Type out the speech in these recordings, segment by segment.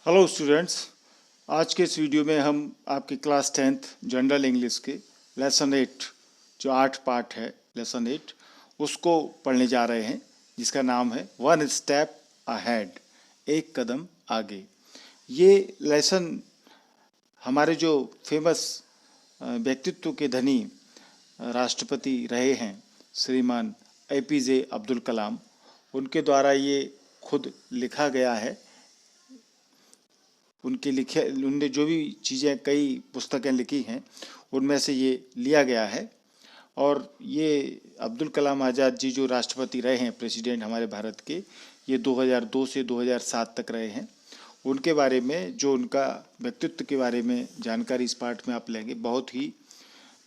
Hello students, आज के इस वीडियो में हम आपकी क्लास 10th जनरल इंग्लिश के लेसन 8 जो 8 पार्ट है लेसन 8 उसको पढ़ने जा रहे हैं, जिसका नाम है वन स्टेप अहेड, एक कदम आगे। ये लेसन हमारे जो फेमस व्यक्तित्व के धनी राष्ट्रपति रहे हैं श्रीमान APJ अब्दुल कलाम, उनके द्वारा ये खुद लिखा गया है। उनने जो भी चीज़ें कई पुस्तकें लिखी हैं उनमें से ये लिया गया है। और ये अब्दुल कलाम आज़ाद जी जो राष्ट्रपति रहे हैं, प्रेसिडेंट हमारे भारत के, ये 2002 से 2007 तक रहे हैं। उनके बारे में, जो उनका व्यक्तित्व के बारे में जानकारी इस पार्ट में आप लेंगे। बहुत ही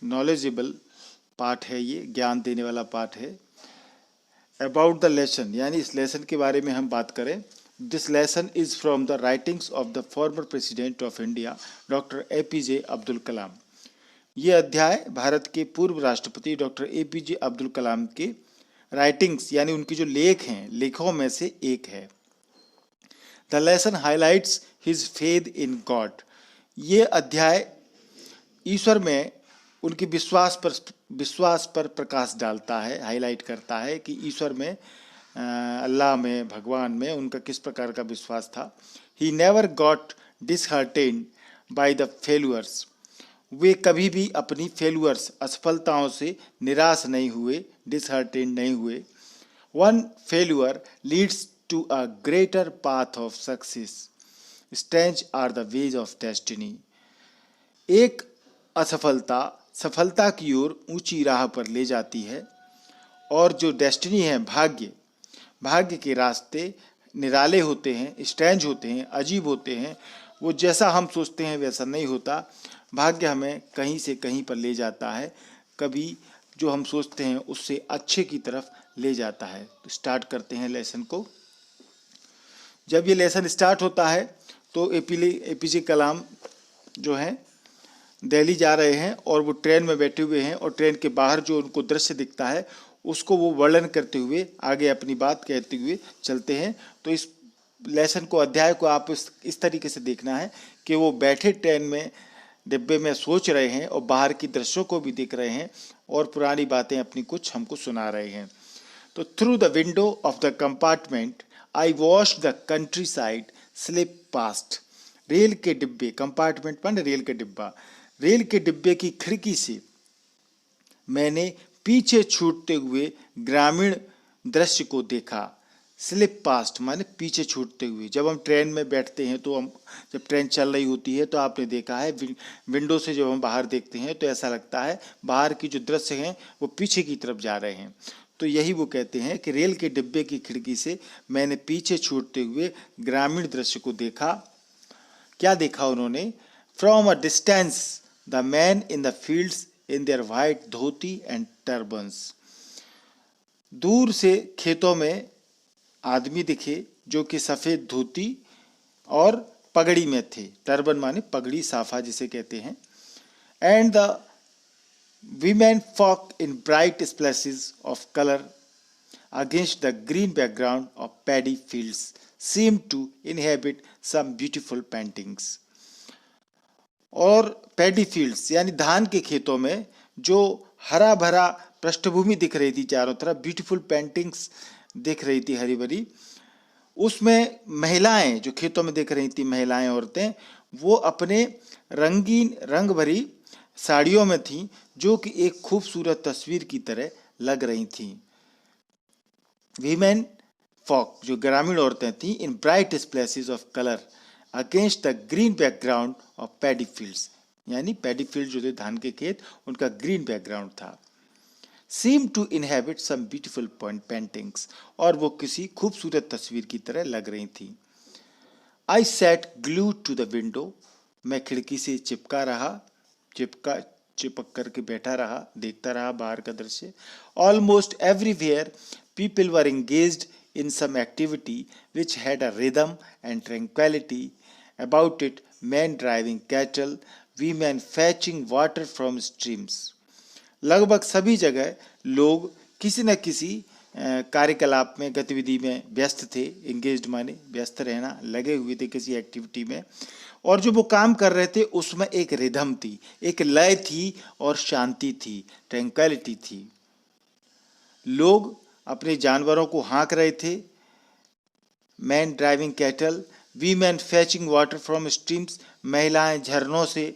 नॉलेजेबल पार्ट है, ये ज्ञान देने वाला पार्ट है। अबाउट द लेसन, यानी इस लेसन के बारे में हम बात करें। This lesson is from the writings of the former President of India, Dr. APJ Abdul Kalam. ये अध्याय भारत के पूर्व राष्ट्रपति डॉक्टर APJ अब्दुल कलाम के राइटिंग्स यानी उनके जो लेख हैं, लेखों में से एक है। The lesson highlights his faith in God। ये अध्याय ईश्वर में उनके विश्वास पर प्रकाश डालता है, हाईलाइट करता है कि ईश्वर में, अल्लाह में, भगवान में उनका किस प्रकार का विश्वास था। He never got disheartened by the failures। वे कभी भी अपनी फेलुअर्स, असफलताओं से निराश नहीं हुए, डिसहार्टेंड नहीं हुए। One failure leads to a greater path of success। Strange are the ways of destiny। एक असफलता सफलता की ओर ऊंची राह पर ले जाती है, और जो डेस्टिनी है, भाग्य के रास्ते निराले होते हैं, स्ट्रेंज होते हैं, अजीब होते हैं। वो जैसा हम सोचते हैं वैसा नहीं होता। भाग्य हमें कहीं से कहीं पर ले जाता है, कभी जो हम सोचते हैं उससे अच्छे की तरफ ले जाता है। तो स्टार्ट करते हैं लेसन को। जब ये लेसन स्टार्ट होता है तो APJ कलाम जो हैं दिल्ली जा रहे हैं, और वो ट्रेन में बैठे हुए हैं, और ट्रेन के बाहर जो उनको दृश्य दिखता है उसको वो वर्णन करते हुए आगे अपनी बात कहते हुए चलते हैं। तो इस लेसन को, अध्याय को आप इस तरीके से देखना है कि वो बैठे ट्रेन में डिब्बे में सोच रहे हैं और बाहर की दृश्यों को भी देख रहे हैं और पुरानी बातें अपनी कुछ हमको सुना रहे हैं। तो through the window of the compartment I watch the country side slip past. Rail के डिब्बे, कंपार्टमेंट माने रेल के डिब्बा, रेल के डिब्बे की खिड़की से मैंने पीछे छूटते हुए ग्रामीण दृश्य को देखा। स्लिप पास्ट माने पीछे छूटते हुए। जब हम ट्रेन में बैठते हैं तो जब ट्रेन चल रही होती है तो आपने देखा है विंडो से जब हम बाहर देखते हैं तो ऐसा लगता है बाहर की जो दृश्य हैं वो पीछे की तरफ जा रहे हैं। तो यही वो कहते हैं कि रेल के डिब्बे की खिड़की से मैंने पीछे छूटते हुए ग्रामीण दृश्य को देखा। क्या देखा उन्होंने? From a distance the man in the fields in their white dhoti and turbans। दूर से खेतों में आदमी दिखे जो कि सफ़ेद धोती और पगड़ी में थे। टर्बन माने पगड़ी, साफा जिसे कहते हैं। and the women folk in bright splashes of color against the green background of paddy fields seemed to inhabit some beautiful paintings। और पैडी फील्ड्स यानी धान के खेतों में जो हरा भरा पृष्ठभूमि दिख रही थी, चारों तरफ ब्यूटीफुल पेंटिंग्स दिख रही थी हरी भरी, उसमें महिलाएं जो खेतों में दिख रही थी, महिलाएं, औरतें, वो अपने रंगीन रंग भरी साड़ियों में थीं, जो कि एक खूबसूरत तस्वीर की तरह लग रही थीं। वीमेन फॉक जो ग्रामीण औरतें थीं, in bright splashes of colour against the green background of paddy fields, यानी पैडी फील्ड जो थे धान के खेत, उनका ग्रीन बैकग्राउंड था। Seem to inhabit some beautiful paintings, और वो किसी खूबसूरत तस्वीर की तरह लग रही थी। I sat glued to the window, मैं खिड़की से चिपक करके बैठा रहा, देखता रहा बाहर का दृश्य। Almost everywhere people were engaged in some activity which had a rhythm and tranquility about it, men driving cattle, women fetching water from streams। लगभग सभी जगह लोग किसी न किसी कार्यकलाप में, गतिविधि में व्यस्त थे। एंगेज्ड माने व्यस्त रहना, लगे हुए थे किसी एक्टिविटी में, और जो वो काम कर रहे थे उसमें एक रिदम थी, एक लय थी और शांति थी, ट्रैंक्विलिटी थी। लोग अपने जानवरों को हाँक रहे थे, man driving cattle, women फैचिंग water from streams, महिलाएं झरनों से,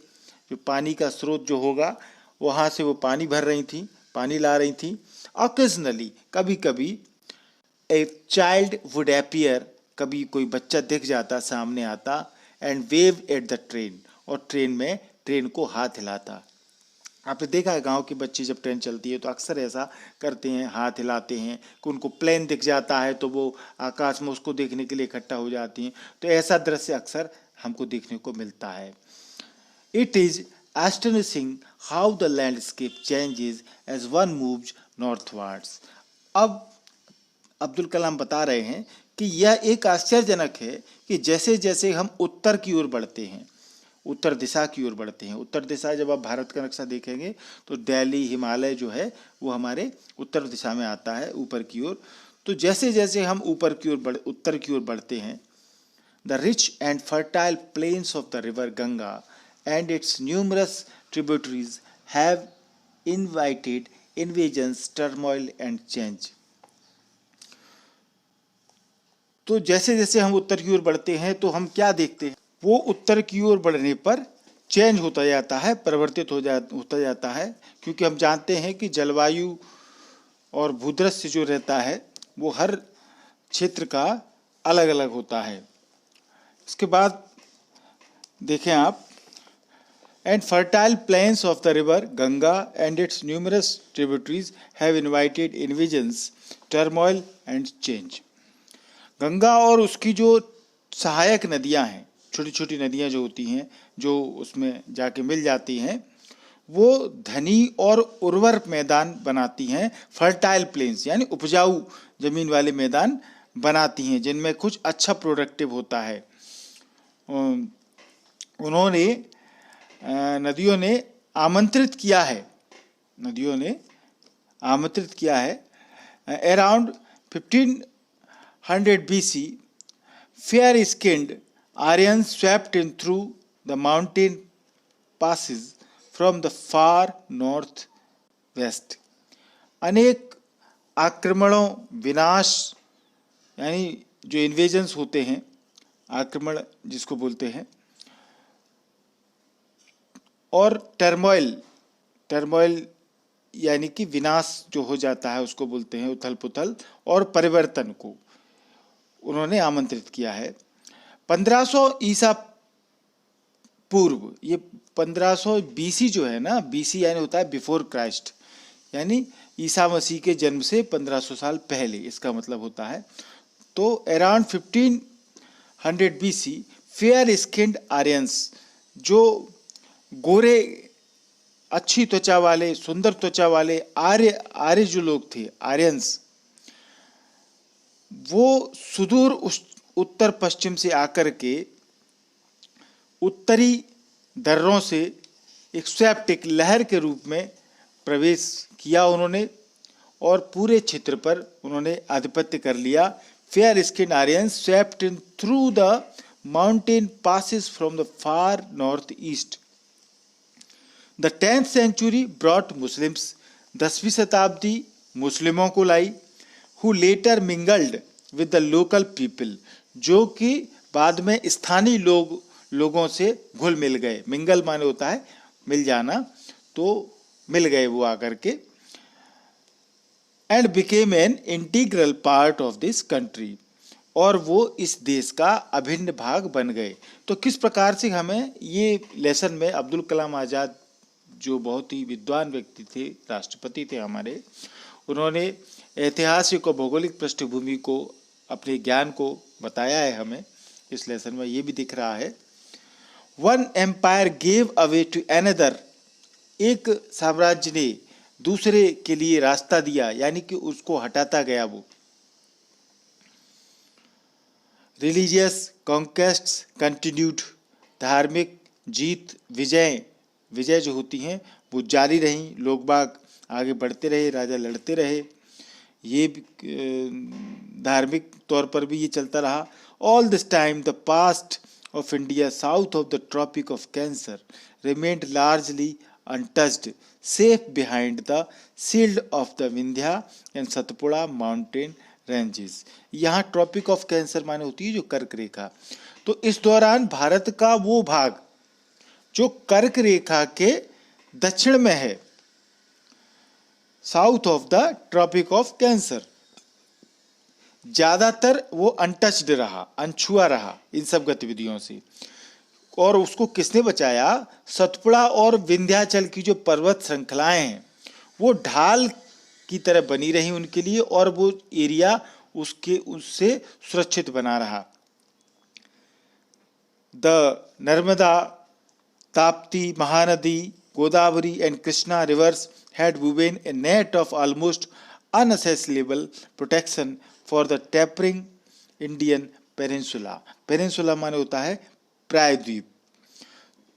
जो पानी का स्रोत जो होगा वहाँ से वो पानी भर रही थी, पानी ला रही थी। ऑकेजनली, कभी कभी, ए चाइल्ड वुड अपीयर, कभी कोई बच्चा दिख जाता, सामने आता, and wave at the train, और ट्रेन को हाथ हिलाता। आपने देखा है गांव के बच्चे जब ट्रेन चलती है तो अक्सर ऐसा करते हैं, हाथ हिलाते हैं, कि उनको प्लेन दिख जाता है तो वो आकाश में उसको देखने के लिए इकट्ठा हो जाती हैं। तो ऐसा दृश्य अक्सर हमको देखने को मिलता है। It is astonishing how the landscape changes as one moves northwards। अब अब्दुल कलाम बता रहे हैं कि यह एक आश्चर्यजनक है कि जैसे जैसे हम उत्तर की ओर बढ़ते हैं, उत्तर दिशा की ओर बढ़ते हैं, उत्तर दिशा जब आप भारत का नक्शा देखेंगे तो दिल्ली, हिमालय जो है वो हमारे उत्तर दिशा में आता है, ऊपर की ओर। तो जैसे जैसे हम उत्तर की ओर बढ़ते हैं, the rich and fertile planes of the river Ganga and its numerous tributaries have invited invasions, turmoil and change। तो जैसे जैसे हम उत्तर की ओर बढ़ते हैं तो हम क्या देखते हैं, वो उत्तर की ओर बढ़ने पर चेंज होता जाता है, परिवर्तित होता जाता है, क्योंकि हम जानते हैं कि जलवायु और भूदृश्य जो रहता है वो हर क्षेत्र का अलग अलग होता है। इसके बाद देखें आप, and fertile plains of the river Ganga and its numerous tributaries have invited invasions, turmoil and change। Ganga और उसकी जो सहायक नदियां हैं, छोटी छोटी नदियां जो होती हैं, जो उसमें जाके मिल जाती हैं, वो धनी और उर्वर मैदान बनाती हैं, फर्टाइल प्लेन्स यानी उपजाऊ जमीन वाले मैदान बनाती हैं, जिनमें कुछ अच्छा प्रोडक्टिव होता है। उन्होंने नदियों ने आमंत्रित किया है around 1500 BC, fair skinned Aryans swept in through the mountain passes from the far north west। अनेक आक्रमणों, विनाश यानी जो इन्वेजन्स होते हैं, आक्रमण जिसको बोलते हैं, और टर्मोइल यानी कि विनाश जो हो जाता है उसको बोलते हैं, उथल पुथल और परिवर्तन को उन्होंने आमंत्रित किया है। 1500 ईसा पूर्व, ये 1500 BC जो है ना, BC यानी होता है बिफोर क्राइस्ट, यानी ईसा मसीह के जन्म से 1500 साल पहले, इसका मतलब होता है। तो around 1500 BC fair skinned Aryans, जो गोरे, अच्छी त्वचा वाले, सुंदर त्वचा वाले आर्य जो लोग थे, आर्यंस, वो सुदूर उत्तर पश्चिम से आकर के उत्तरी दर्रों से एक स्वेप्ट, एक लहर के रूप में प्रवेश किया उन्होंने, और पूरे क्षेत्र पर उन्होंने आधिपत्य कर लिया। Fair skin Aryans swept in through the mountain passes from the far north east. The 10th century brought Muslims, 10वीं शताब्दी मुस्लिमों को लाई, who later mingled with the local people, जो कि बाद में स्थानीय लोगों से घुल मिल गए। मिंगल माने होता है मिल जाना, तो मिल गए वो आकर के, and became an integral part of this country, और वो इस देश का अभिन्न भाग बन गए। तो किस प्रकार से हमें ये लेसन में अब्दुल कलाम आज़ाद, जो बहुत ही विद्वान व्यक्ति थे, राष्ट्रपति थे हमारे, उन्होंने ऐतिहासिक और भौगोलिक पृष्ठभूमि को, अपने ज्ञान को बताया है हमें। इस लेसन में ये भी दिख रहा है, one empire gave away to another, एक साम्राज्य ने दूसरे के लिए रास्ता दिया, यानी कि उसको हटाता गया वो। रिलीजियस कॉन्क्वेस्ट्स कंटिन्यूड, धार्मिक जीत, विजय जो होती हैं वो जारी रहीं, लोग बाग आगे बढ़ते रहे, राजा लड़ते रहे। ये धार्मिक तौर पर भी ये चलता रहा। All this time the past of India south of the Tropic of Cancer remained largely untouched, safe behind the shield of the Vindhya and Satpura mountain ranges। यहाँ ट्रॉपिक ऑफ कैंसर माने होती है जो कर्क रेखा। तो इस दौरान भारत का वो भाग जो कर्क रेखा के दक्षिण में है, south of the tropic of cancer, ज्यादातर वो अनटच्ड रहा, अनछुआ रहा इन सब गतिविधियों से। और उसको किसने बचाया? सतपुड़ा और विंध्याचल की जो पर्वत श्रृंखलाएं हैं वो ढाल की तरह बनी रही उनके लिए, और वो एरिया उससे सुरक्षित बना रहा। The Narmada, Tapti, Mahanadi, Godavari and Krishna reverse had woven a net of almost unassailable protection for the tapering Indian peninsula। Peninsula माने होता है प्रायद्वीप।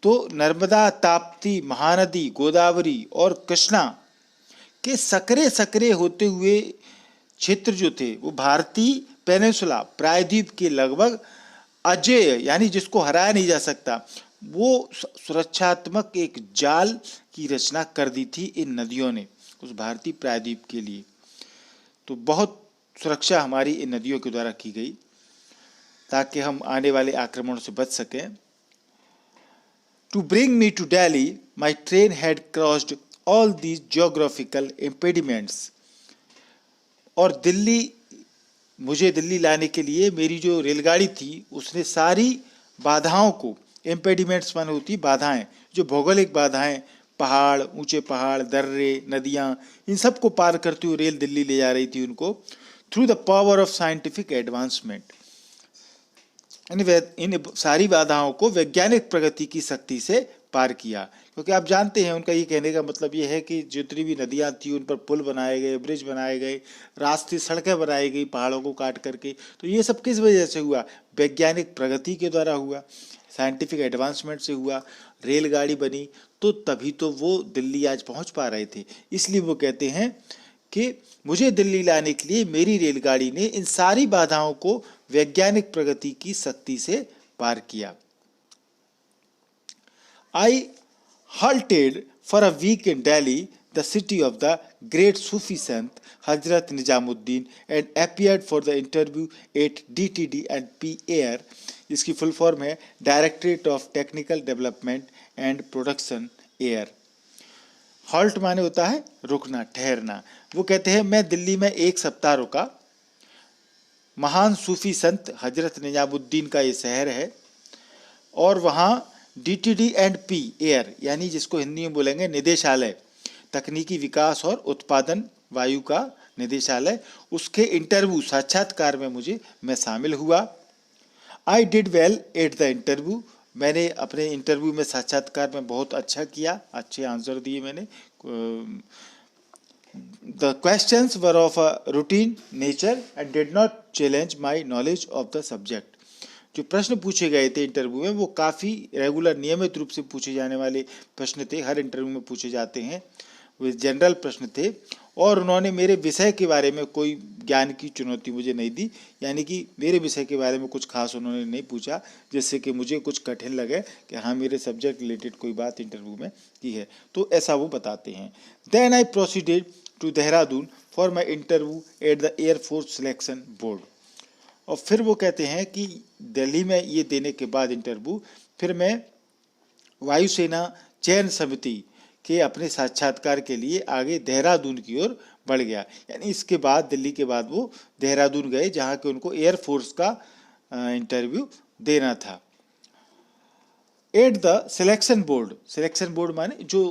तो नर्मदा, ताप्ती, महानदी, गोदावरी और कृष्णा के सकरे सकरे होते हुए क्षेत्र जो थे वो भारतीय पेनिनसुला, प्रायद्वीप के लगभग अजेय, यानी जिसको हराया नहीं जा सकता, वो सुरक्षात्मक एक जाल की रचना कर दी थी इन नदियों ने उस भारतीय प्रायद्वीप के लिए। तो बहुत सुरक्षा हमारी इन नदियों के द्वारा की गई ताकि हम आने वाले आक्रमणों से बच सकें। To bring me to Delhi my train had crossed all these geographical impediments. और मुझे दिल्ली लाने के लिए मेरी जो रेलगाड़ी थी उसने सारी बाधाओं को, इम्पेडिमेंट्स माने होती बाधाएं, जो भौगोलिक बाधाएं, पहाड़, ऊंचे पहाड़, दर्रे, नदियां, इन सब को पार करते हुए रेल दिल्ली ले जा रही थी उनको, through the power of scientific advancement. इन सारी बाधाओं को वैज्ञानिक प्रगति की शक्ति से पार किया। क्योंकि आप जानते हैं उनका ये कहने का मतलब ये है कि जितनी भी नदियां थी उन पर पुल बनाए गए, ब्रिज बनाए गए, रास्ते, सड़कें बनाई गई पहाड़ों को काट करके। तो ये सब किस वजह से हुआ? वैज्ञानिक प्रगति के द्वारा हुआ, साइंटिफिक एडवांसमेंट से हुआ। रेलगाड़ी बनी तो तभी तो वो दिल्ली आज पहुंच पा रहे थे। इसलिए वो कहते हैं कि मुझे दिल्ली लाने के लिए मेरी रेलगाड़ी ने इन सारी बाधाओं को वैज्ञानिक प्रगति की शक्ति से पार किया। I halted for a week in Delhi, the city of the great Sufi Sant Hazrat Nizamuddin, and appeared for the interview at DTD and P Air, जिसकी फुल फॉर्म है directorate of technical development and production air. Halt माने होता है रुकना, ठहरना। वो कहते हैं मैं दिल्ली में एक सप्ताह रुका। महान सूफी संत हजरत निजामुद्दीन का ये शहर है, और वहाँ DTD एंड P एयर, यानी जिसको हिंदी में बोलेंगे निदेशालय, तकनीकी विकास और उत्पादन वायु का निदेशालय, उसके इंटरव्यू, साक्षात्कार में मैं शामिल हुआ। I did well at the interview, मैंने अपने इंटरव्यू में, साक्षात्कार में बहुत अच्छा किया, अच्छे आंसर दिए मैंने। The questions were of a routine nature and did not challenge my knowledge of the subject. जो प्रश्न पूछे गए थे इंटरव्यू में वो काफ़ी रेगुलर, नियमित रूप से पूछे जाने वाले प्रश्न थे, हर इंटरव्यू में पूछे जाते हैं, वे जनरल प्रश्न थे। और उन्होंने मेरे विषय के बारे में कोई ज्ञान की चुनौती मुझे नहीं दी, यानी कि मेरे विषय के बारे में कुछ खास उन्होंने नहीं पूछा जिससे कि मुझे कुछ कठिन लगे कि हाँ मेरे सब्जेक्ट रिलेटेड कोई बात इंटरव्यू में की है। तो ऐसा वो बताते हैं। Then I proceeded to Dehradun for my interview at the air force selection board. और फिर वो कहते हैं कि दिल्ली में ये देने के बाद इंटरव्यू, फिर मैं वायुसेना चयन समिति के अपने साक्षात्कार के लिए आगे देहरादून की ओर बढ़ गया। यानी इसके बाद, दिल्ली के बाद वो देहरादून गए जहाँ के उनको एयरफोर्स का इंटरव्यू देना था। At the selection board, selection board माने जो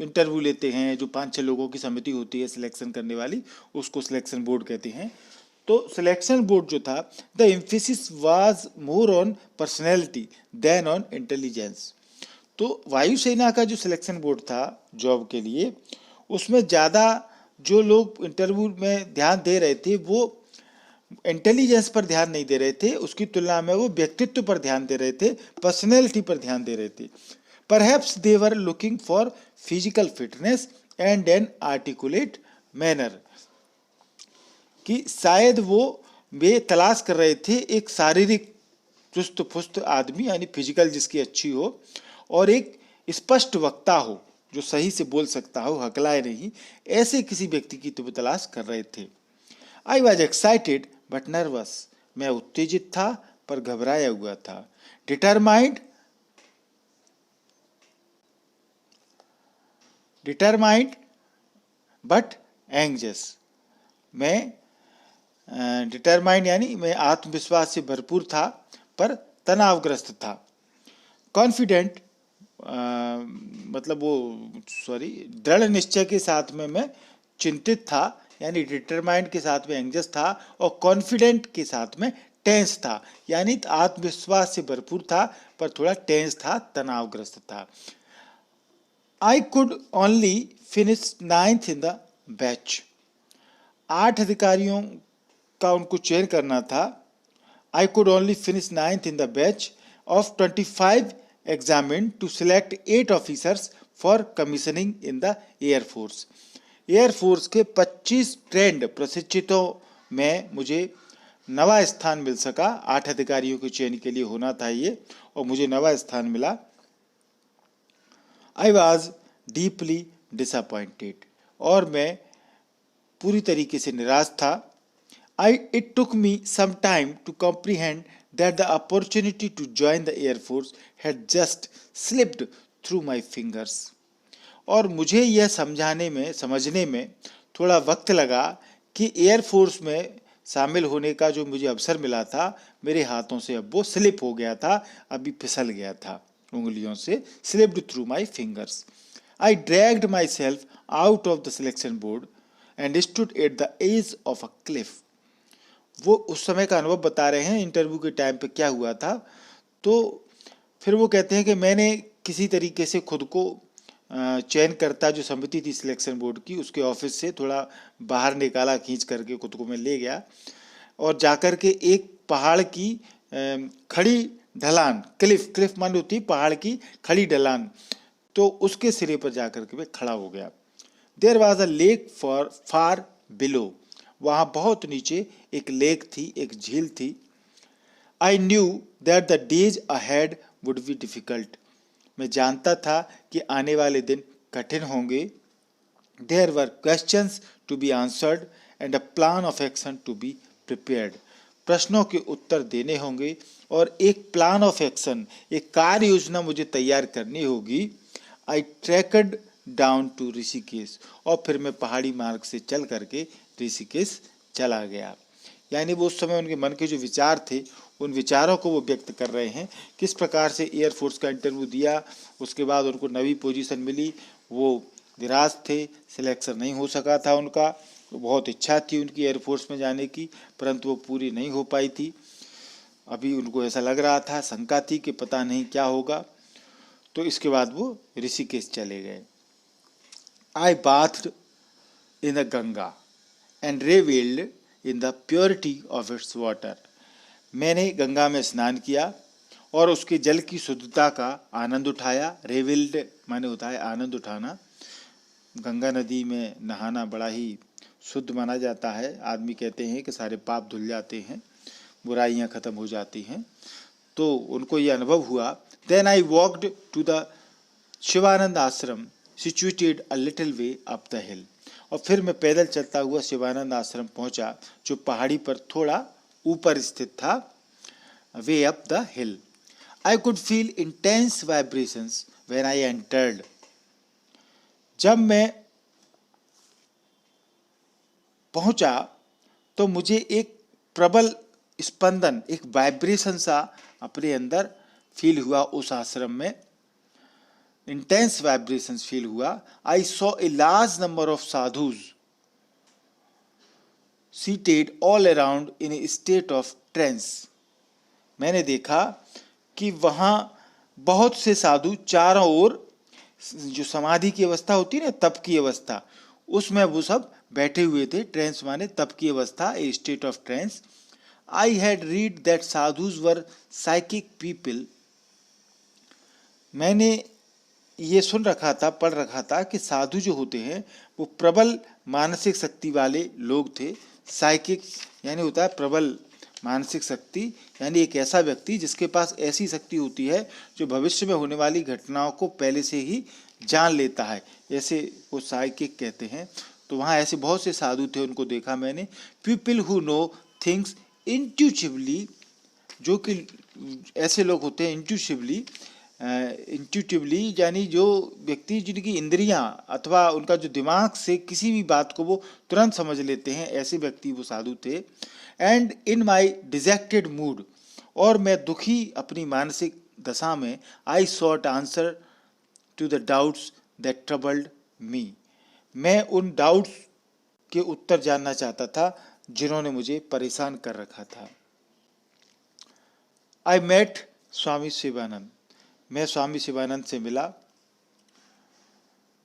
इंटरव्यू लेते हैं, जो 5-6 लोगों की समिति होती है सिलेक्शन करने वाली, उसको सिलेक्शन बोर्ड कहते हैं। तो सिलेक्शन बोर्ड जो था, the emphasis was more on personality than on intelligence. तो वायुसेना का जो सिलेक्शन बोर्ड था जॉब के लिए, उसमें ज़्यादा जो लोग इंटरव्यू में ध्यान दे रहे थे वो इंटेलिजेंस पर ध्यान नहीं दे रहे थे, उसकी तुलना में वो व्यक्तित्व पर ध्यान दे रहे थे, पर्सनैलिटी पर ध्यान दे रहे थे। Perhaps they were looking for physical fitness and an articulate manner. कि शायद वे तलाश कर रहे थे एक शारीरिक चुस्त फुस्त आदमी, यानी फिजिकल जिसकी अच्छी हो, और एक स्पष्ट वक्ता हो जो सही से बोल सकता हो, हकलाए नहीं, ऐसे किसी व्यक्ति की तो वो तलाश कर रहे थे। I was excited but nervous, मैं उत्तेजित था पर घबराया हुआ था। डिटरमाइंड बट एंग्जियस, मैं डिटरमाइंड यानी मैं आत्मविश्वास से भरपूर था पर तनावग्रस्त था। कॉन्फिडेंट मतलब दृढ़ निश्चय के साथ में मैं चिंतित था, यानी डिटरमाइंड के साथ में एंग्जियस था, और कॉन्फिडेंट के साथ में टेंस था, यानी आत्मविश्वास से भरपूर था पर थोड़ा टेंस था, तनावग्रस्त था। I could only finish 9th in the batch, 8 अधिकारियों का उनको चयन करना था। I could only finish 9th in the batch of 25 examined to select 8 officers for commissioning in the Air Force. Air force के 25 ट्रेंड प्रशिक्षितों में मुझे 9वां स्थान मिल सका। 8 अधिकारियों के चयन के लिए होना था ये, और मुझे 9वां स्थान मिला। I was deeply disappointed, और मैं पूरी तरीके से निराश था। It took me some time to comprehend that the opportunity to join the Air Force had just slipped through my fingers. और मुझे यह समझने में थोड़ा वक्त लगा कि एयर फोर्स में शामिल होने का जो मुझे अवसर मिला था, मेरे हाथों से अब वो स्लिप हो गया था, अभी फिसल गया था उंगलियों से, slipped through my fingers. I dragged myself out of the selection board and stood at the edge of a cliff. वो उस समय का अनुभव बता रहे हैं, इंटरव्यू के टाइम पे क्या हुआ था। तो फिर वो कहते हैं कि मैंने किसी तरीके से खुद को चयनकर्ता जो समिति थी सिलेक्शन बोर्ड की, उसके ऑफिस से थोड़ा बाहर निकाला, खींच करके खुद को मैं ले गया, और जाकर के एक पहाड़ की खड़ी ढलान, क्लिफ मान होती पहाड़ की खड़ी ढलान, तो उसके सिरे पर जाकर के मैं खड़ा हो गया। There was a lake far below, वहाँ बहुत नीचे एक लेक थी, एक झील थी। I knew that the days ahead would be difficult, मैं जानता था कि आने वाले दिन कठिन होंगे। There were questions to be answered and a plan of action to be prepared, प्रश्नों के उत्तर देने होंगे और एक प्लान ऑफ एक्शन, एक कार्य योजना मुझे तैयार करनी होगी। आई ट्रैकड डाउन टू ऋषिकेश, और फिर मैं पहाड़ी मार्ग से चल करके ऋषिकेश चला गया। यानी वो उस समय उनके मन के जो विचार थे, उन विचारों को वो व्यक्त कर रहे हैं, किस प्रकार से एयरफोर्स का इंटरव्यू दिया, उसके बाद उनको नवी पोजीशन मिली, वो निराश थे, सिलेक्शन नहीं हो सका था उनका, तो बहुत इच्छा थी उनकी एयरफोर्स में जाने की, परंतु वो पूरी नहीं हो पाई थी। अभी उनको ऐसा लग रहा था, शंका थी कि पता नहीं क्या होगा। तो इसके बाद वो ऋषिकेश चले गए। आई bathed in the Ganga and reveled in the purity of its water. मैंने गंगा में स्नान किया और उसके जल की शुद्धता का आनंद उठाया। रेविल्ड माने होता है आनंद उठाना। गंगा नदी में नहाना बड़ा ही शुद्ध माना जाता है। आदमी कहते हैं कि सारे पाप धुल जाते हैं, बुराइयां खत्म हो जाती हैं, तो उनको ये अनुभव हुआ। Then I walked to the Shivanand ashram situated a little way up the hill, और फिर मैं पैदल चलता हुआ शिवानंद आश्रम पहुंचा, जो पहाड़ी पर थोड़ा ऊपर स्थित था, वे up the hill. I could feel intense vibrations when I entered, जब मैं पहुंचा तो मुझे एक प्रबल स्पंदन, एक वाइब्रेशन सा अपने अंदर फील हुआ। उस आश्रम में इंटेंस वाइब्रेशंस फील हुआ। I saw a large number of sadhus seated all around in a state of trance, मैंने देखा कि वहाँ बहुत से साधु चारों ओर, जो समाधि की अवस्था होती है ना, तप की अवस्था, उसमें वो सब बैठे हुए थे। ट्रेंस माने तप की अवस्था, a state of trance. I had read that sadhus were psychic people, मैंने ये सुन रखा था, पढ़ रखा था कि साधु जो होते हैं वो प्रबल मानसिक शक्ति वाले लोग थे। साइकिक यानी होता है प्रबल मानसिक शक्ति, यानी एक ऐसा व्यक्ति जिसके पास ऐसी शक्ति होती है जो भविष्य में होने वाली घटनाओं को पहले से ही जान लेता है, ऐसे वो साइकिक कहते हैं। तो वहाँ ऐसे बहुत से साधु थे, उनको देखा मैंने। People who know things intuitively, जो कि ऐसे लोग होते हैं इंट्यूटिवली यानी जो व्यक्ति जिनकी इंद्रियां अथवा उनका जो दिमाग से किसी भी बात को वो तुरंत समझ लेते हैं, ऐसे व्यक्ति वो साधु थे। And in my dejected mood, और मैं दुखी अपनी मानसिक दशा में, I sought answer to the doubts that troubled me, मैं उन डाउट्स के उत्तर जानना चाहता था जिन्होंने मुझे परेशान कर रखा था। आई मेट स्वामी शिवानंद, मैं स्वामी शिवानंद से मिला।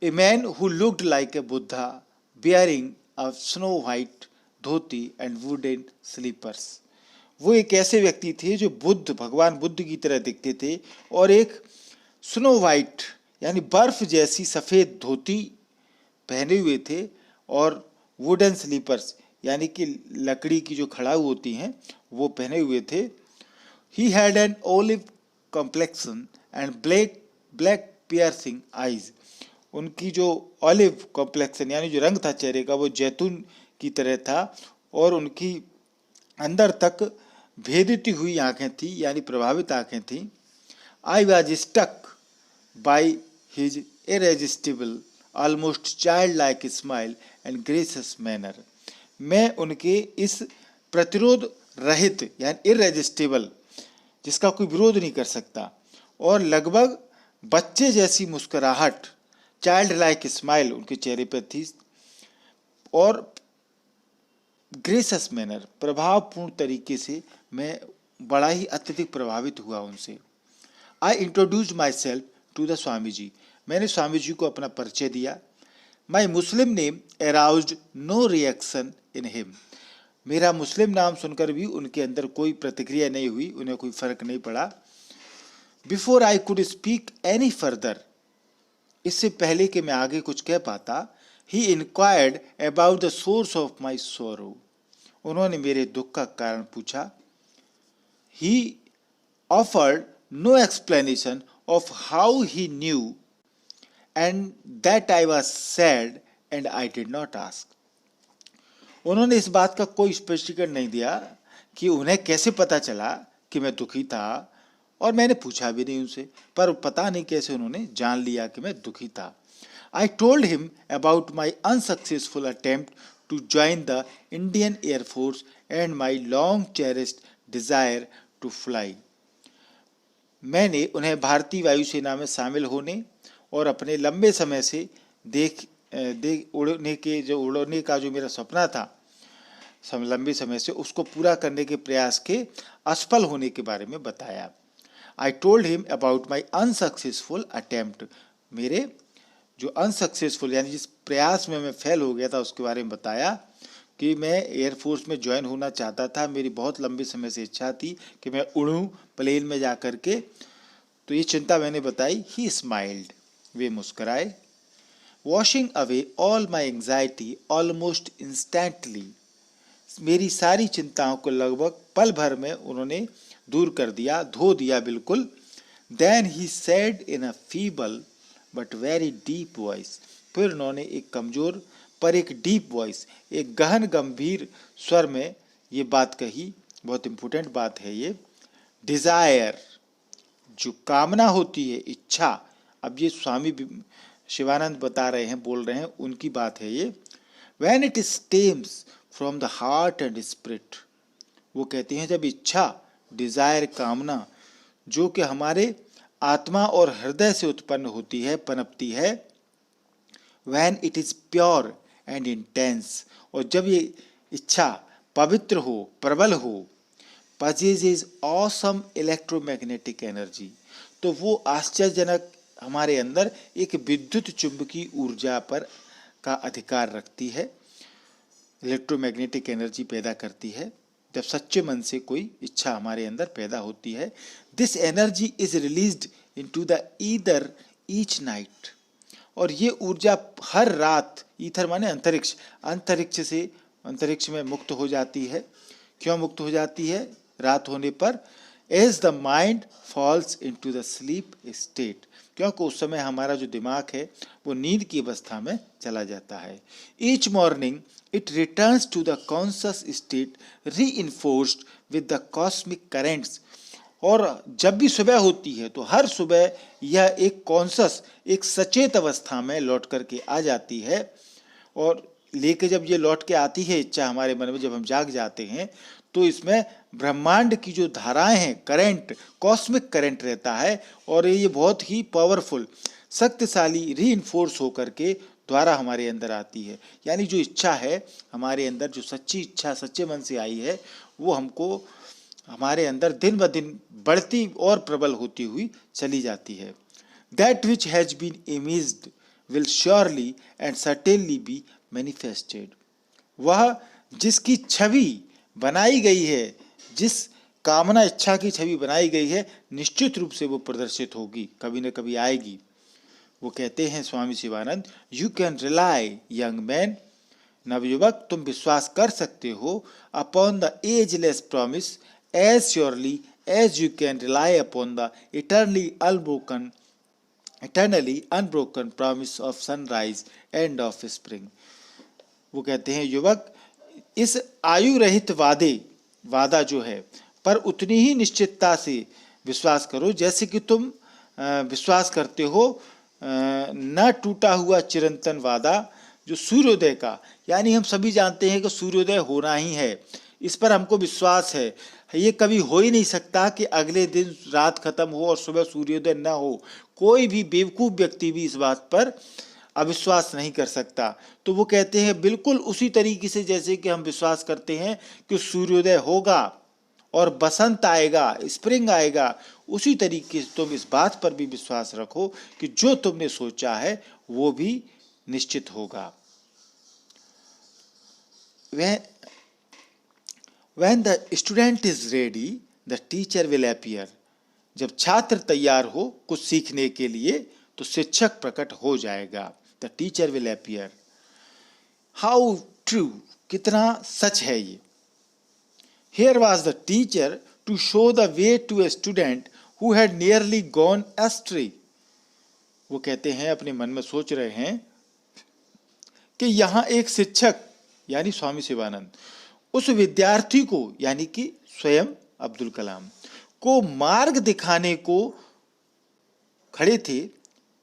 A man who looked like a Buddha bearing a snow white dhoti and wooden slippers, वो एक ऐसे व्यक्ति थे जो भगवान बुद्ध की तरह दिखते थे और एक स्नो वाइट यानी बर्फ जैसी सफ़ेद धोती पहने हुए थे और वुडन स्लीपर्स यानी कि लकड़ी की जो खड़ाऊ होती हैं वो पहने हुए थे। He had an olive complexion and black piercing eyes, उनकी जो ऑलिव कॉम्प्लेक्सन यानी जो रंग था चेहरे का वो जैतून की तरह था और उनकी अंदर तक भेदती हुई आंखें थी यानी प्रभावित आंखें थी। I was stuck by his irresistible almost child like smile and gracious manner, मैं उनके इस प्रतिरोध रहित यानी इरेजिस्टिबल जिसका कोई विरोध नहीं कर सकता और लगभग बच्चे जैसी मुस्कुराहट, चाइल्ड लाइक स्माइल उनके चेहरे पर थी और ग्रेसियस मैनर प्रभावपूर्ण तरीके से मैं बड़ा ही अत्यधिक प्रभावित हुआ उनसे। I introduce myself to the Swami ji, मैंने स्वामी जी को अपना परिचय दिया। My Muslim name aroused no reaction in him, मेरा मुस्लिम नाम सुनकर भी उनके अंदर कोई प्रतिक्रिया नहीं हुई, उन्हें कोई फर्क नहीं पड़ा। Before I could speak any further, इससे पहले कि मैं आगे कुछ कह पाता, he inquired about the source of my sorrow, उन्होंने मेरे दुख का कारण पूछा। He offered no explanation of how he knew and that I was sad and I did not ask, उन्होंने इस बात का कोई स्पष्टीकरण नहीं दिया कि उन्हें कैसे पता चला कि मैं दुखी था और मैंने पूछा भी नहीं उनसे, पर पता नहीं कैसे उन्होंने जान लिया कि मैं दुखी था। I told him about my unsuccessful attempt to join the Indian air force and my long cherished desire to fly, मैंने उन्हें भारतीय वायुसेना में शामिल होने और अपने लंबे समय से उड़ने का जो मेरा सपना था लंबे समय से, उसको पूरा करने के प्रयास के असफल होने के बारे में बताया। आई told him about my unsuccessful attempt, मेरे जो अनसक्सेसफुल यानी जिस प्रयास में मैं फेल हो गया था उसके बारे में बताया कि मैं एयरफोर्स में ज्वाइन होना चाहता था, मेरी बहुत लंबे समय से इच्छा थी कि मैं उड़ूं प्लेन में जा कर के, तो ये चिंता मैंने बताई। ही स्माइल्ड, वे मुस्कराए। Washing away all my anxiety almost instantly, मेरी सारी चिंताओं को लगभग पल भर में उन्होंने दूर कर दिया, धो दिया बिल्कुल। Then he said in a feeble but very deep voice, फिर उन्होंने एक कमजोर पर एक डीप वॉइस, एक गहन गंभीर स्वर में ये बात कही, बहुत इंपॉर्टेंट बात है ये। डिजायर, जो कामना होती है, इच्छा, अब ये स्वामी शिवानंद बता रहे हैं, बोल रहे हैं, उनकी बात है ये। When it stems from the heart and spirit, वो कहते हैं जब इच्छा, डिजायर, कामना जो कि हमारे आत्मा और हृदय से उत्पन्न होती है, पनपती है। When it is pure and intense, और जब ये इच्छा पवित्र हो, प्रबल हो, possesses awesome electromagnetic energy, तो वो आश्चर्यजनक हमारे अंदर एक विद्युत चुंबकीय ऊर्जा पर का अधिकार रखती है, इलेक्ट्रोमैग्नेटिक एनर्जी पैदा करती है। जब सच्चे मन से कोई इच्छा हमारे अंदर पैदा होती है, this energy is released into the ether each night, और ये ऊर्जा हर रात, ईथर माने अंतरिक्ष, अंतरिक्ष से अंतरिक्ष में मुक्त हो जाती है। क्यों मुक्त हो जाती है रात होने पर? As the mind falls into the sleep state, क्योंकि उस समय हमारा जो दिमाग है वो नींद की अवस्था में चला जाता है। Each morning it returns to the conscious state reinforced with the cosmic currents. और जब भी सुबह होती है तो हर सुबह यह एक कॉन्शस, एक सचेत अवस्था में लौट करके आ जाती है। और लेके जब ये लौट के आती है इच्छा हमारे मन में, जब हम जाग जाते हैं तो इसमें ब्रह्मांड की जो धाराएं हैं, करंट, कॉस्मिक करंट रहता है और ये बहुत ही पावरफुल, शक्तिशाली रीइंफोर्स होकर के द्वारा हमारे अंदर आती है। यानी जो इच्छा है हमारे अंदर, जो सच्ची इच्छा सच्चे मन से आई है, वो हमको हमारे अंदर दिन ब दिन बढ़ती और प्रबल होती हुई चली जाती है। That which has been imaged will surely and certainly be manifested. वह जिसकी छवि बनाई गई है, जिस कामना इच्छा की छवि बनाई गई है, निश्चित रूप से वो प्रदर्शित होगी, कभी न कभी आएगी। वो कहते हैं Swami Shivanand, you can rely young man, नवयुवक तुम विश्वास कर सकते हो, upon the ageless promise as surely as you can rely upon the eternally unbroken promise of sunrise and of spring। वो कहते हैं युवक, इस आयु रहित वादा जो है पर उतनी ही निश्चितता से विश्वास करो जैसे कि तुम विश्वास करते हो न टूटा हुआ चिरंतन वादा जो सूर्योदय का। यानी हम सभी जानते हैं कि सूर्योदय होना ही है, इस पर हमको विश्वास है। ये कभी हो ही नहीं सकता कि अगले दिन रात खत्म हो और सुबह सूर्योदय न हो। कोई भी बेवकूफ़ व्यक्ति भी इस बात पर अविश्वास नहीं कर सकता। तो वो कहते हैं बिल्कुल उसी तरीके से जैसे कि हम विश्वास करते हैं कि सूर्योदय होगा और बसंत आएगा, स्प्रिंग आएगा, उसी तरीके से तुम इस बात पर भी विश्वास रखो कि जो तुमने सोचा है वो भी निश्चित होगा। When the student is ready, the teacher will appear। जब छात्र तैयार हो कुछ सीखने के लिए तो शिक्षक प्रकट हो जाएगा। The teacher will appear। How true, कितना सच है ये। Here was the teacher to show the way to a student who had nearly gone astray। वो कहते हैं, अपने मन में सोच रहे हैं कि यहाँ एक शिक्षक यानी स्वामी शिवानंद उस विद्यार्थी को यानी कि स्वयं अब्दुल कलाम को मार्ग दिखाने को खड़े थे,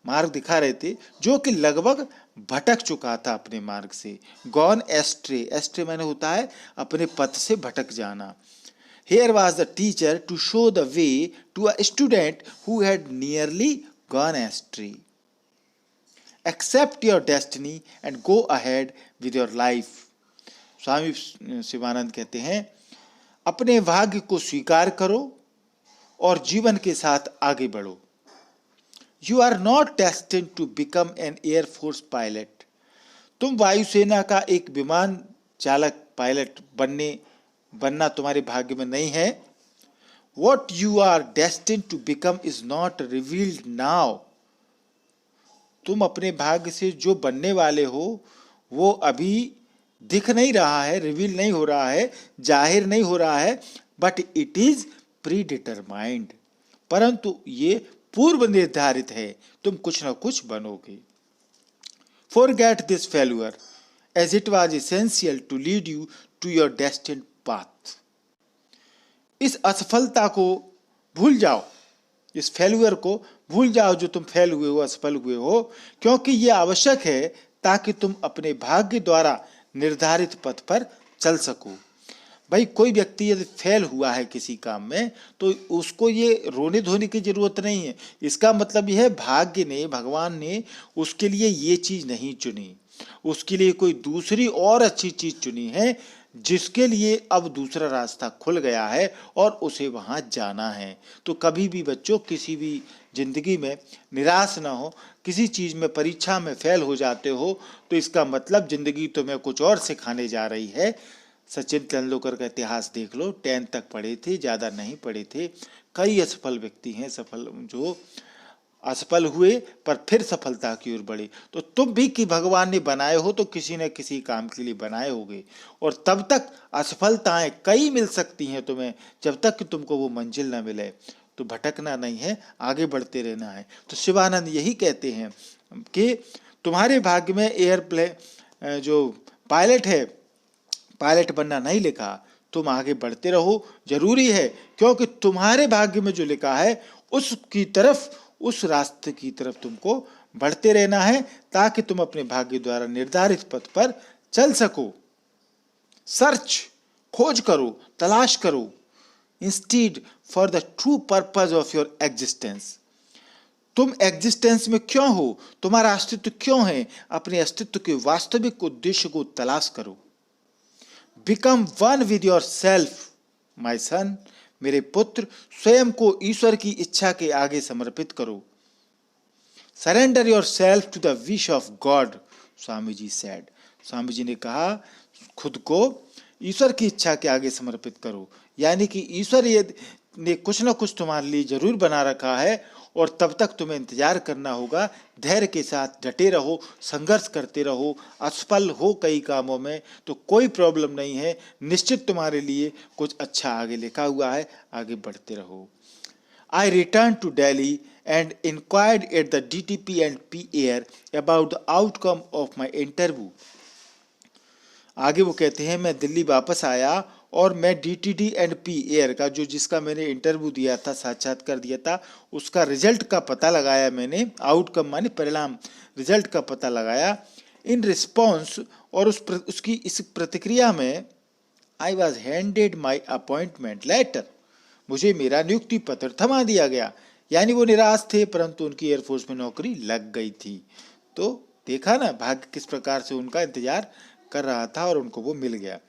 मार्ग दिखा रहे थे, जो कि लगभग भटक चुका था अपने मार्ग से। गॉन एस्ट्रे, एस्ट्रे मैंने होता है अपने पथ से भटक जाना। Here was the teacher to show the way to a student who had nearly gone astray। Accept your destiny and go ahead with your life। स्वामी शिवानंद कहते हैं, अपने भाग्य को स्वीकार करो और जीवन के साथ आगे बढ़ो। You are not destined to become an air force pilot। तुम वायुसेना का एक विमान चालक पायलट बनना तुम्हारे भाग्य में नहीं है। What you are destined to become is not revealed now। तुम अपने भाग्य से जो बनने वाले हो वो अभी दिख नहीं रहा है, रिवील नहीं हो रहा है, जाहिर नहीं हो रहा है, बट इट इज प्रीडिटरमाइंड, परंतु ये पूर्व निर्धारित है, तुम कुछ ना कुछ बनोगे। Forget this failure as it was essential to lead you to your destined path. इस असफलता को भूल जाओ, इस फेल्यूर को भूल जाओ जो तुम फेल हुए हो, असफल हुए हो, क्योंकि ये आवश्यक है ताकि तुम अपने भाग्य द्वारा निर्धारित पथ पर चल सको। भाई कोई व्यक्ति यदि फेल हुआ है किसी काम में तो उसको ये रोने धोने की जरूरत नहीं है। इसका मतलब यह है भाग्य ने, भगवान ने उसके लिए ये चीज नहीं चुनी, उसके लिए कोई दूसरी और अच्छी चीज चुनी है, जिसके लिए अब दूसरा रास्ता खुल गया है और उसे वहां जाना है। तो कभी भी बच्चों किसी भी जिंदगी में निराश ना हो। किसी चीज में परीक्षा में फेल हो जाते हो तो इसका मतलब जिंदगी तुम्हें कुछ और सिखाने जा रही है। सचिन तेंदुलकर का इतिहास देख लो, 10 तक पढ़े थे, ज़्यादा नहीं पढ़े थे। कई असफल व्यक्ति हैं, सफल जो असफल हुए पर फिर सफलता की ओर बढ़े। तो तुम भी कि भगवान ने बनाए हो तो किसी न किसी काम के लिए बनाए होगे, और तब तक असफलताएं कई मिल सकती हैं तुम्हें, जब तक कि तुमको वो मंजिल ना मिले। तो भटकना नहीं है, आगे बढ़ते रहना है। तो शिवानंद यही कहते हैं कि तुम्हारे भाग्य में एयरप्लेन जो पायलट है, पायलट बनना नहीं लिखा, तुम आगे बढ़ते रहो, जरूरी है, क्योंकि तुम्हारे भाग्य में जो लिखा है उसकी तरफ, उस रास्ते की तरफ तुमको बढ़ते रहना है, ताकि तुम अपने भाग्य द्वारा निर्धारित पथ पर चल सको। सर्च, खोज करो, तलाश करो, instead for the true purpose of your existence. तुम एग्जिस्टेंस में क्यों हो, तुम्हारा अस्तित्व क्यों है, अपने अस्तित्व के वास्तविक उद्देश्य को तलाश करो। Become one with yourself my son, मेरे पुत्र, स्वयं को ईश्वर की इच्छा के आगे समर्पित करो। Surrender yourself to the wish of God, Swami ji said, Swami ji ने कहा खुद को ईश्वर की इच्छा के आगे समर्पित करो, यानी कि ईश्वर ने कुछ ना कुछ तुम्हारे लिए जरूर बना रखा है, और तब तक तुम्हें इंतजार करना होगा। धैर्य के साथ डटे रहो, संघर्ष करते रहो। असफल हो कई कामों में तो कोई प्रॉब्लम नहीं है, निश्चित तुम्हारे लिए कुछ अच्छा आगे लिखा हुआ है, आगे बढ़ते रहो। I returned to Delhi and inquired at the DTP and PAR about the outcome of my interview. आगे वो कहते हैं मैं दिल्ली वापस आया और मैं DTD एंड PAR का जिसका मैंने इंटरव्यू दिया था, साक्षात्कार दिया था, उसका रिजल्ट का पता लगाया मैंने। आउटकम माने परिणाम, रिजल्ट का पता लगाया। इन रिस्पॉन्स, और उसकी इस प्रतिक्रिया में I was handed my appointment letter, मुझे मेरा नियुक्ति पत्र थमा दिया गया। यानी वो निराश थे, परंतु उनकी एयरफोर्स में नौकरी लग गई थी। तो देखा ना भाग्य किस प्रकार से उनका इंतजार कर रहा था और उनको वो मिल गया।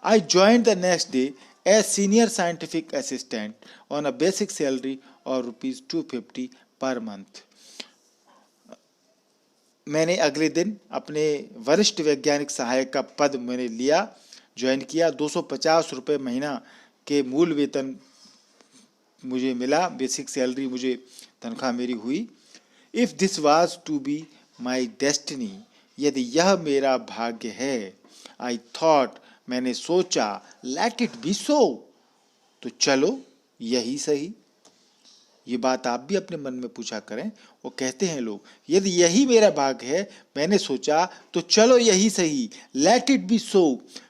I join the next day as senior scientific assistant on a basic salary और ₹250 पर मंथ। मैंने अगले दिन अपने वरिष्ठ वैज्ञानिक सहायक का पद मैंने लिया, ज्वाइन किया। ₹250 महीना के मूल वेतन मुझे मिला, बेसिक सैलरी मुझे तनख्वाह मेरी हुई। If this was to be my destiny, यदि यह मेरा भाग्य है, आई थॉट, मैंने सोचा, लेट इट बी सो, तो चलो यही सही। ये बात आप भी अपने मन में पूछा करें। वो कहते हैं लोग, यदि यही मेरा भाग्य है, मैंने सोचा, तो चलो यही सही, let it be so.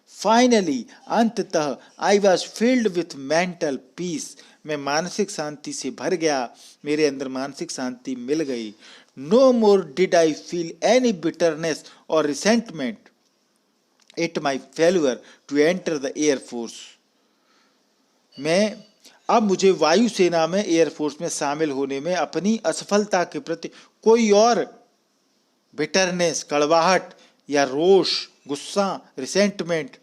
Finally, अंततः, I was filled with mental peace, मैं मानसिक शांति से भर गया, मेरे अंदर मानसिक शांति मिल गई। No more did I feel any bitterness और resentment at my failure to enter the Air Force. अब मुझे वायुसेना में, एयरफोर्स में शामिल होने में अपनी असफलता के प्रति कोई और बिटरनेस, कड़वाहट या रोष, गुस्सा, रिसेंटमेंट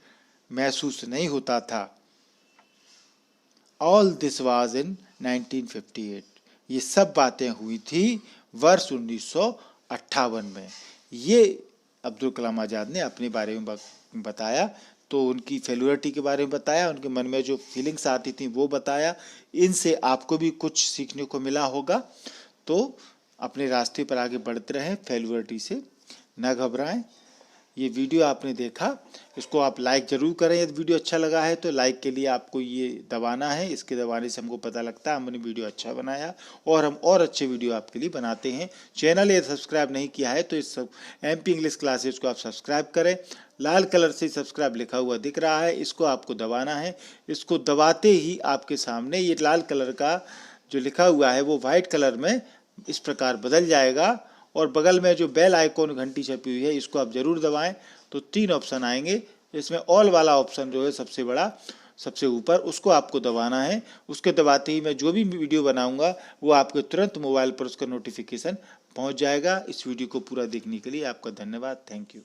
महसूस नहीं होता था। All this was in 1958। ये सब बातें हुई थी वर्ष 1958 में। ये अब्दुल कलाम आज़ाद ने अपने बारे में बताया, तो उनकी फेल्योरिटी के बारे में बताया, उनके मन में जो फीलिंग्स आती थी वो बताया। इनसे आपको भी कुछ सीखने को मिला होगा। तो अपने रास्ते पर आगे बढ़ते रहें, फेल्योरिटी से न घबराएं। ये वीडियो आपने देखा, इसको आप लाइक जरूर करें। यदि वीडियो अच्छा लगा है तो लाइक के लिए आपको ये दबाना है, इसके दबाने से हमको पता लगता है हमने वीडियो अच्छा बनाया, और हम और अच्छे वीडियो आपके लिए बनाते हैं। चैनल यदि सब्सक्राइब नहीं किया है तो इस MP इंग्लिश क्लासेज को आप सब्सक्राइब करें। लाल कलर से सब्सक्राइब लिखा हुआ दिख रहा है, इसको आपको दबाना है। इसको दबाते ही आपके सामने ये लाल कलर का जो लिखा हुआ है वो वाइट कलर में इस प्रकार बदल जाएगा, और बगल में जो बेल आइकॉन घंटी छपी हुई है इसको आप जरूर दबाएं। तो 3 ऑप्शन आएंगे, इसमें ऑल वाला ऑप्शन जो है सबसे बड़ा, सबसे ऊपर, उसको आपको दबाना है। उसके दबाते ही मैं जो भी वीडियो बनाऊंगा वो आपके तुरंत मोबाइल पर उसका नोटिफिकेशन पहुंच जाएगा। इस वीडियो को पूरा देखने के लिए आपका धन्यवाद। Thank you.